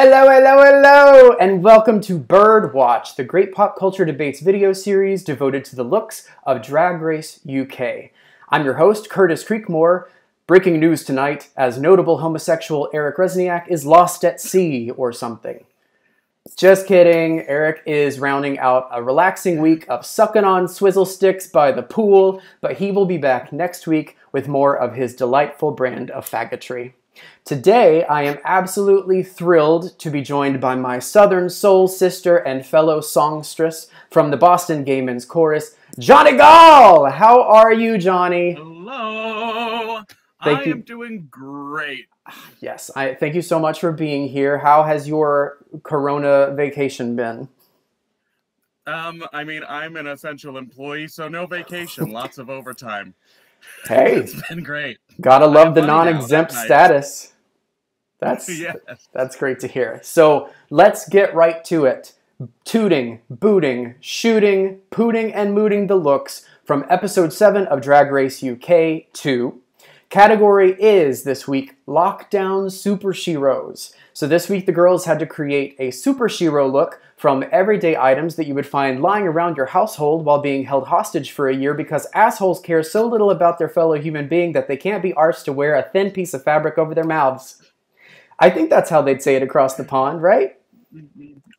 Hello, hello, hello, and welcome to Bird Watch, the great pop culture debates video series devoted to the looks of Drag Race UK. I'm your host, Curtis Creekmore. Breaking news tonight, as notable homosexual Eric Resniak is lost at sea or something. Just kidding, Eric is rounding out a relaxing week of sucking on swizzle sticks by the pool, but he will be back next week with more of his delightful brand of faggotry. Today, I am absolutely thrilled to be joined by my Southern soul sister and fellow songstress from the Boston Gay Men's Chorus, Johnny Gall! How are you, Johnny? Hello! I am doing great. Yes, thank you so much for being here. How has your Corona vacation been? I mean, I'm an essential employee, so no vacation, lots of overtime. Hey, it's been great. Gotta love the non-exempt status. Yes. That's great to hear. So let's get right to it. Tooting, booting, shooting, pooting, and mooting the looks from episode 7 of Drag Race UK 2. Category is, this week, Lockdown Supersheroes. So this week the girls had to create a superhero look from everyday items that you would find lying around your household while being held hostage for a year because assholes care so little about their fellow human being that they can't be arsed to wear a thin piece of fabric over their mouths. I think that's how they'd say it across the pond, right?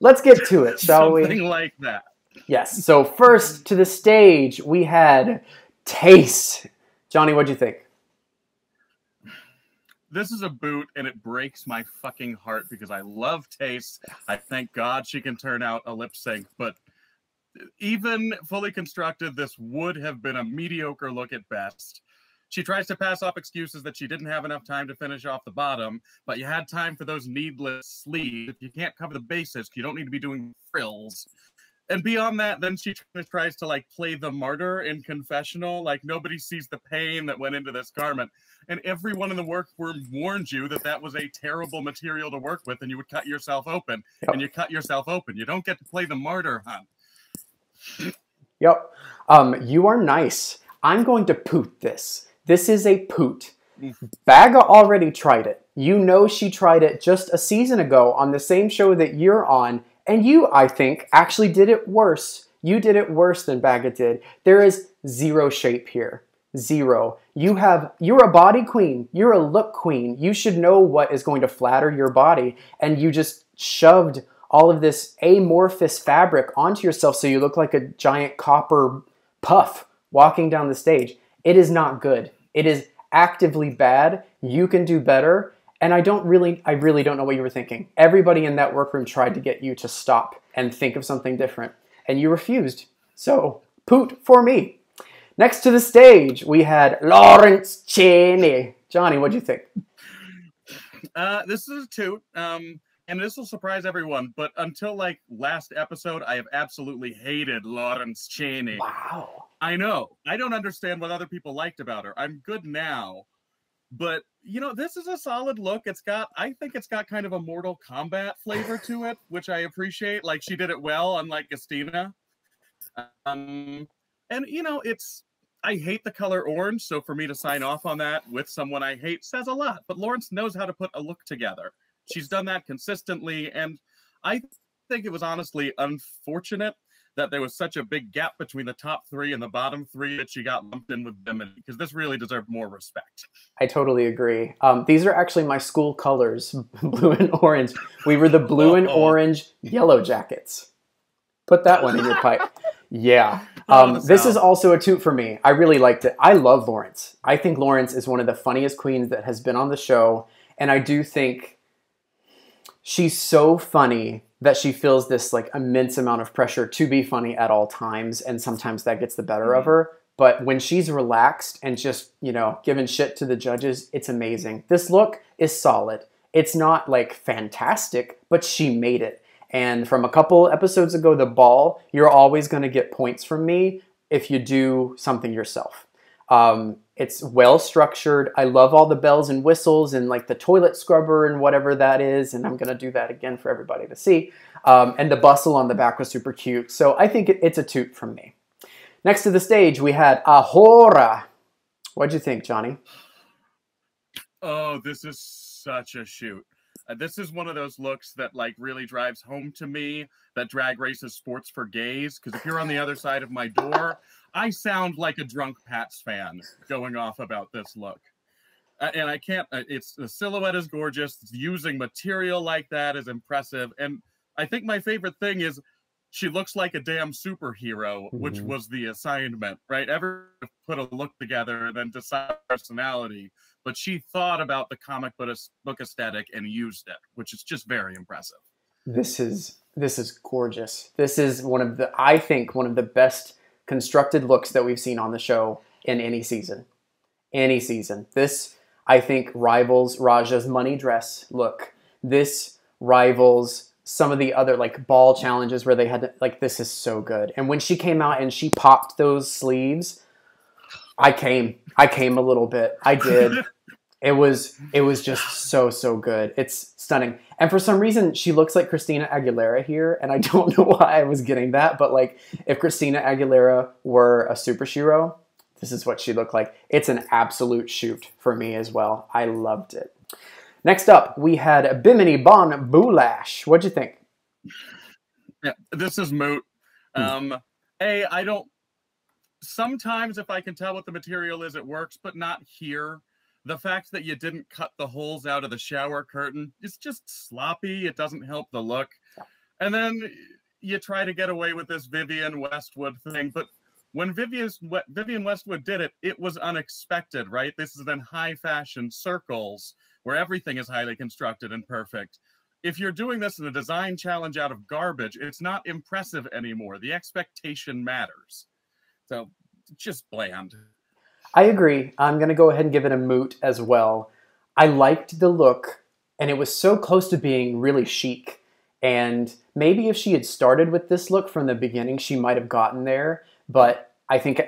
Let's get to it, shall we? Something like that. Yes, so first to the stage we had Taste. Johnny, what'd you think? This is a boot, and it breaks my fucking heart because I love Taste. I thank God she can turn out a lip sync, but even fully constructed, this would have been a mediocre look at best. She tries to pass off excuses that she didn't have enough time to finish off the bottom, but you had time for those needless sleeves. If you can't cover the basics, you don't need to be doing frills. And beyond that, then she tries to like play the martyr in confessional, like nobody sees the pain that went into this garment. And everyone in the workroom warned you that that was a terrible material to work with and you would cut yourself open. Yep. And you cut yourself open. You don't get to play the martyr, hon. Yep. You are nice. I'm going to poot this. This is a poot. Baga already tried it. You know she tried it just a season ago on the same show that you're on. And you, I think, actually did it worse. You did it worse than Baga did. There is zero shape here. Zero. You're a body queen. You're a look queen. You should know what is going to flatter your body. And you just shoved all of this amorphous fabric onto yourself so you look like a giant copper puff walking down the stage. It is not good. It is actively bad. You can do better. And I really don't know what you were thinking. Everybody in that workroom tried to get you to stop and think of something different. And you refused. So, poot for me. Next to the stage, we had Lawrence Chaney. Johnny, what'd you think? This is a toot. And this will surprise everyone, but until like last episode, I have absolutely hated Lawrence Chaney. Wow. I know. I don't understand what other people liked about her. I'm good now. But, you know, this is a solid look. I think it's got kind of a Mortal Kombat flavor to it, which I appreciate. Like, she did it well, unlike Gastina. And, you know, I hate the color orange, so for me to sign off on that with someone I hate says a lot. But Lawrence knows how to put a look together. She's done that consistently, and I think it was honestly unfortunate that there was such a big gap between the top 3 and the bottom 3 that she got lumped in with Bimini, because this really deserved more respect. I totally agree. These are actually my school colors, blue and orange. We were the blue and orange yellow jackets. Put that one in your pipe. Yeah. This is also a toot for me. I really liked it. I love Lawrence. I think Lawrence is one of the funniest queens that has been on the show, and I do think she's so funny that she feels this like immense amount of pressure to be funny at all times, and sometimes that gets the better of her. But when she's relaxed and just, you know, giving shit to the judges, it's amazing. This look is solid. It's not like fantastic, but she made it. And from a couple episodes ago, The Ball, you're always going to get points from me if you do something yourself. It's well structured. I love all the bells and whistles and like the toilet scrubber and whatever that is. And I'm going to do that again for everybody to see. And the bustle on the back was super cute. So I think it's a toot from me. Next to the stage, we had Ahora. What'd you think, Johnny? Oh, this is such a shoot. This is one of those looks that like really drives home to me that Drag Race is sports for gays. Because if you're on the other side of my door, I sound like a drunk Pats fan going off about this look. And I can't, the silhouette is gorgeous. Using material like that is impressive. And I think my favorite thing is she looks like a damn superhero, which was the assignment, right? Everyone put a look together and then decide personality. But she thought about the comic book aesthetic and used it, which is just very impressive. This is gorgeous. This is I think one of the best constructed looks that we've seen on the show in any season. Any season. This, I think, rivals Raja's money dress look. This rivals some of the other like ball challenges where they had to, like, this is so good. And when she came out and she popped those sleeves, I came a little bit. I did. It was just so good. It's stunning. And for some reason, she looks like Christina Aguilera here. And I don't know why I was getting that. But like, if Christina Aguilera were a superhero, this is what she looked like. It's an absolute shoot for me as well. I loved it. Next up, we had Bimini Bon Boulash. What'd you think? Yeah, this is moot. I don't... Sometimes if I can tell what the material is, it works, but not here. The fact that you didn't cut the holes out of the shower curtain is just sloppy. It doesn't help the look. And then you try to get away with this Vivienne Westwood thing, but when Vivienne Westwood did it, it was unexpected, right? This is in high fashion circles where everything is highly constructed and perfect. If you're doing this in a design challenge out of garbage, it's not impressive anymore. The expectation matters. So, just bland. I agree. I'm going to go ahead and give it a moot as well. I liked the look, and it was so close to being really chic. And maybe if she had started with this look from the beginning, she might have gotten there. But I think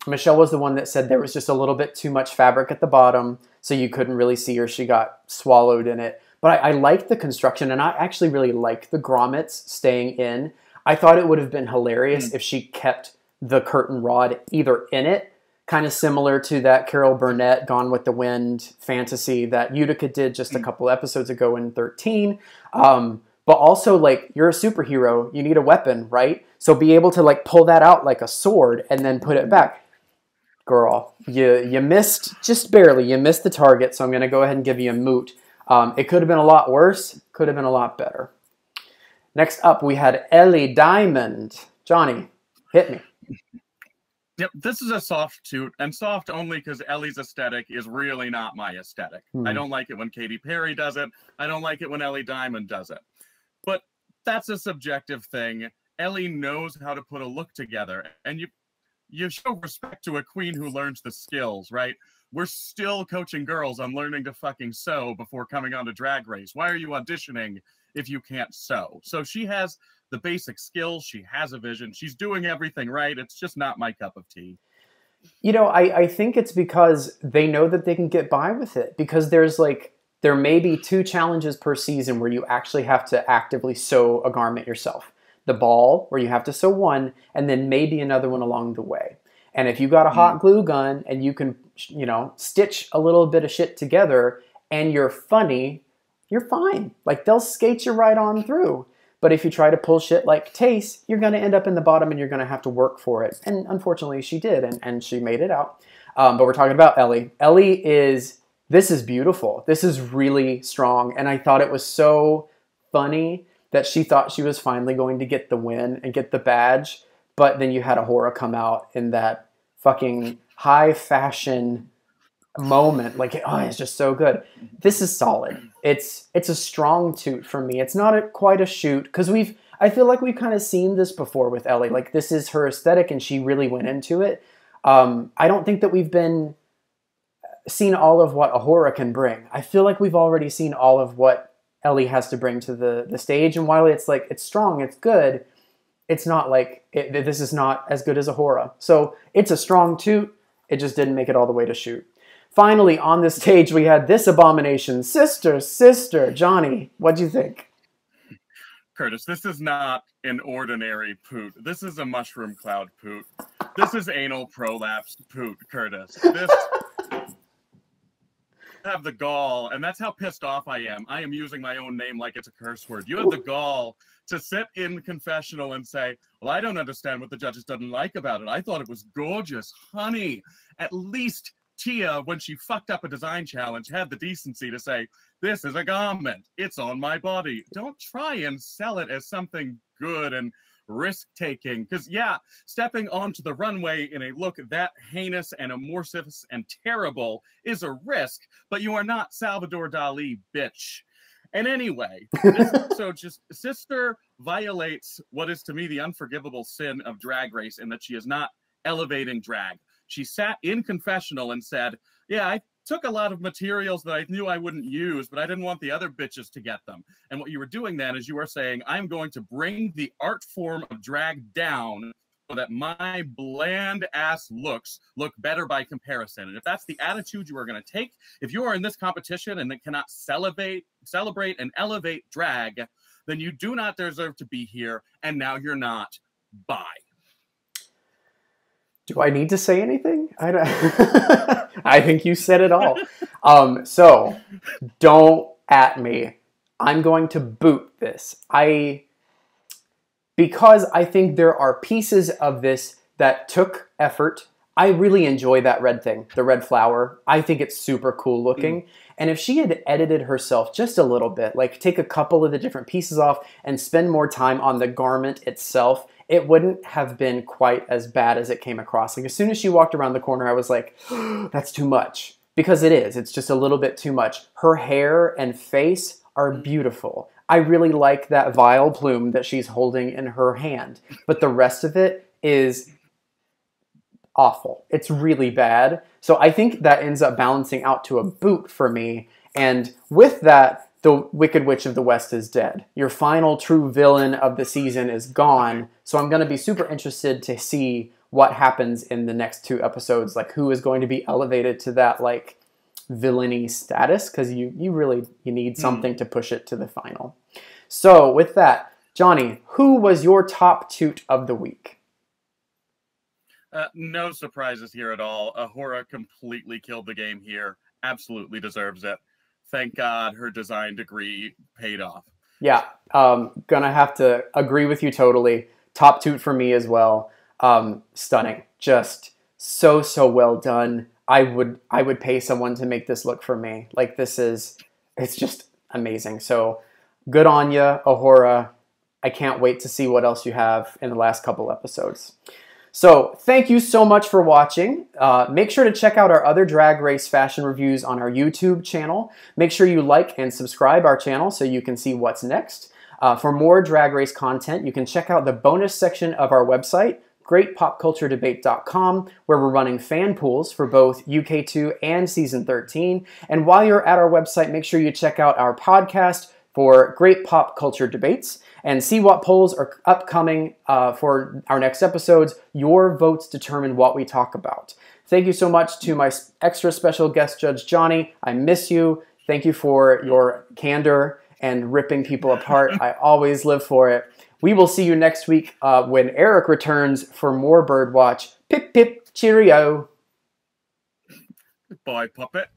Michelle was the one that said there was just a little bit too much fabric at the bottom, so you couldn't really see her. She got swallowed in it. But I liked the construction, and I actually really liked the grommets staying in. I thought it would have been hilarious if she kept the curtain rod either in it, kind of similar to that Carol Burnett Gone with the Wind fantasy that Utica did just a couple episodes ago in 13. But also, like, you're a superhero, you need a weapon, right? So be able to, like, pull that out like a sword and then put it back. Girl, you missed just barely. You missed the target, so I'm going to go ahead and give you a moot. It could have been a lot worse. Could have been a lot better. Next up, we had Ellie Diamond. Johnny, hit me. Yep, this is a soft toot, and soft only because Ellie's aesthetic is really not my aesthetic. I don't like it when Katy Perry does it. I don't like it when Ellie Diamond does it. But that's a subjective thing. Ellie knows how to put a look together, and you show respect to a queen who learns the skills, right? We're still coaching girls on learning to fucking sew before coming on to Drag Race. Why are you auditioning if you can't sew? So she has the basic skills. She has a vision. She's doing everything right. It's just not my cup of tea. You know, I think it's because they know that they can get by with it. Because there may be 2 challenges per season where you actually have to actively sew a garment yourself. The ball, where you have to sew one, and then maybe another one along the way. And if you got a hot glue gun and you can, you know, stitch a little bit of shit together and you're funny, you're fine. Like, they'll skate you right on through. But if you try to pull shit like Tace, you're going to end up in the bottom and you're going to have to work for it. And unfortunately, she did, and she made it out. But we're talking about Ellie. This is beautiful. This is really strong. And I thought it was so funny that she thought she was finally going to get the win and get the badge. But then you had Ahora come out in that fucking high fashion moment. Like, oh, it's just so good. This is solid. It's a strong toot for me. It's not quite a shoot, because I feel like we've kind of seen this before with Ellie. Like, this is her aesthetic and she really went into it. I don't think that we've seen all of what Ahora can bring. I feel like we've already seen all of what Ellie has to bring to the stage. And while it's strong, it's good, it's not like, this is not as good as Ahora. So it's a strong toot. It just didn't make it all the way to shoot. Finally, on the stage, we had this abomination. Sister. Johnny, what'd you think? Curtis, this is not an ordinary poot. This is a mushroom cloud poot. This is anal prolapse poot, Curtis. have the gall, and that's how pissed off I am. I am using my own name like it's a curse word. You have the gall to sit in the confessional and say, well, I don't understand what the judges didn't like about it. I thought it was gorgeous. Honey, at least Tia, when she fucked up a design challenge, had the decency to say, this is a garment. It's on my body. Don't try and sell it as something good and risk-taking. Because, yeah, stepping onto the runway in a look that heinous and amorphous and terrible is a risk, but you are not Salvador Dali, bitch. And anyway, so just Sister violates what is to me the unforgivable sin of Drag Race in that she is not elevating drag. She sat in confessional and said, yeah, I took a lot of materials that I knew I wouldn't use, but I didn't want the other bitches to get them. And what you were doing then is you were saying, I'm going to bring the art form of drag down so that my bland ass looks look better by comparison. And if that's the attitude you are going to take, if you are in this competition and cannot celebrate and elevate drag, then you do not deserve to be here. And now you're not. Bye. Do I need to say anything? I think you said it all. So don't at me. I'm going to boot this. Because I think there are pieces of this that took effort. I really enjoy that red thing, the red flower. I think it's super cool looking. And if she had edited herself just a little bit, like take a couple of the different pieces off and spend more time on the garment itself, it wouldn't have been quite as bad as it came across. Like as soon as she walked around the corner, I was like, oh, that's too much. Because it is. It's just a little bit too much. Her hair and face are beautiful. I really like that vial plume that she's holding in her hand. But the rest of it is awful. It's really bad. So I think that ends up balancing out to a boot for me. And with that, the Wicked Witch of the West is dead. Your final true villain of the season is gone. So I'm going to be super interested to see what happens in the next 2 episodes. Like who is going to be elevated to that like villainy status, because you need something to push it to the final. So with that, Johnny, who was your top toot of the week? No surprises here at all. Ahora completely killed the game here. Absolutely deserves it. Thank God her design degree paid off. Yeah, gonna have to agree with you totally. Top toot for me as well. Stunning. Just so well done. I would pay someone to make this look for me. Like it's just amazing. So good on ya, Ahora. I can't wait to see what else you have in the last couple episodes. So thank you so much for watching. Make sure to check out our other Drag Race fashion reviews on our YouTube channel. Make sure you like and subscribe our channel so you can see what's next. For more Drag Race content, you can check out the bonus section of our website, greatpopculturedebate.com, where we're running fan pools for both UK2 and Season 13. And while you're at our website, make sure you check out our podcast for Great Pop Culture Debates and see what polls are upcoming for our next episodes. Your votes determine what we talk about. Thank you so much to my extra special guest judge, Johnny. I miss you. Thank you for your candor and ripping people apart. I always live for it. We will see you next week when Eric returns for more Birdwatch. Pip, pip, cheerio. Bye, puppet.